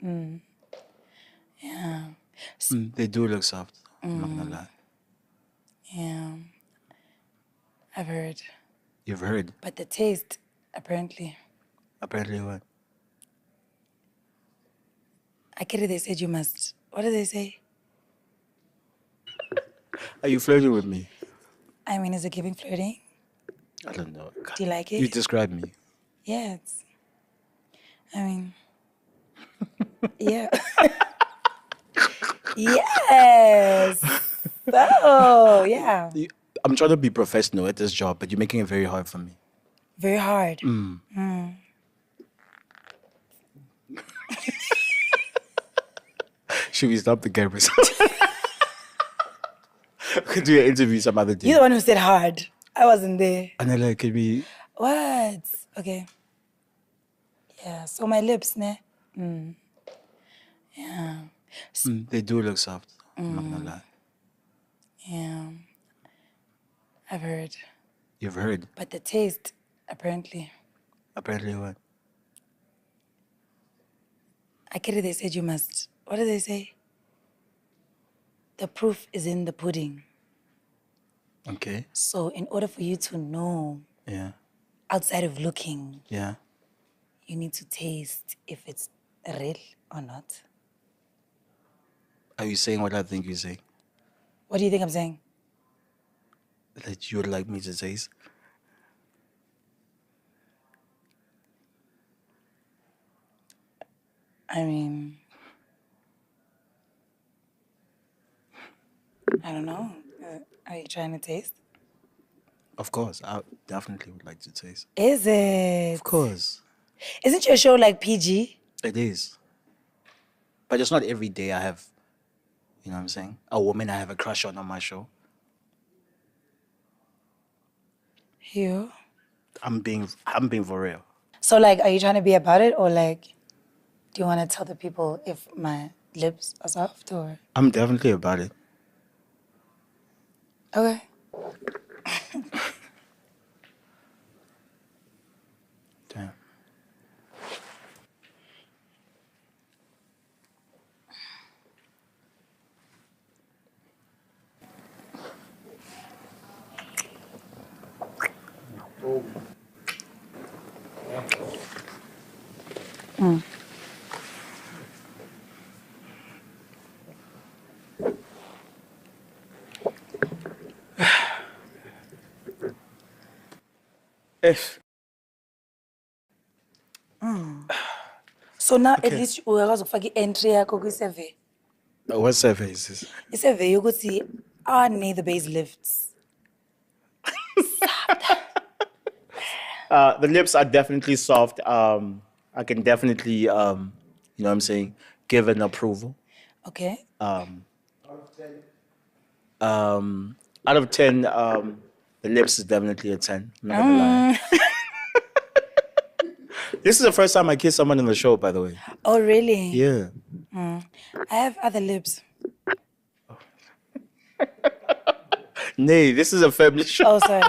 Yeah. They do look soft. I'm not gonna lie. Yeah. I've heard. You've heard? But the taste, apparently. Apparently what? They said you must. What did they say? Are you flirting with me? I mean, is it giving flirting? I don't know. Do you like it? You describe me. Yeah, I mean, yeah. Yes. Oh, yeah. I'm trying to be professional at this job, but you're making it very hard for me. Very hard. Should we stop the cameras? We could do an interview some other day. You're the one who said hard. I wasn't there. Anele, could we... What? Okay. Yeah, so my lips, ne? Yeah. They do look soft. I'm not gonna lie. Yeah. I've heard. You've heard? But the taste, apparently. Apparently what? They said you must. What did they say? The proof is in the pudding. Okay. So in order for you to know, Yeah. outside of looking, Yeah. you need to taste if it's real or not. Are you saying what I think you're saying? What do you think I'm saying? That you would like me to taste? I mean, I don't know. Are you trying to taste? Of course. I definitely would like to taste. Is it? Of course. Isn't your show like PG? It is. But it's not every day I have, you know what I'm saying, a woman I have a crush on my show. You? I'm being for real. So like, are you trying to be about it, or like, do you want to tell the people if my lips are soft, or? I'm definitely about it. Okay. Damn. If So now at least uyakwazi ukufaka i-entry yakho kwi-survey. what survey is this? I-survey yokuthi are the base lifts. The lips are definitely soft. I can definitely, you know what I'm saying, give an approval. Okay. Out of 10, the lips is definitely a 10. I'm not gonna lie. This is the first time I kissed someone on the show, by the way. Oh, really? Yeah. I have other lips. Nay, this is a family show. Oh, sorry.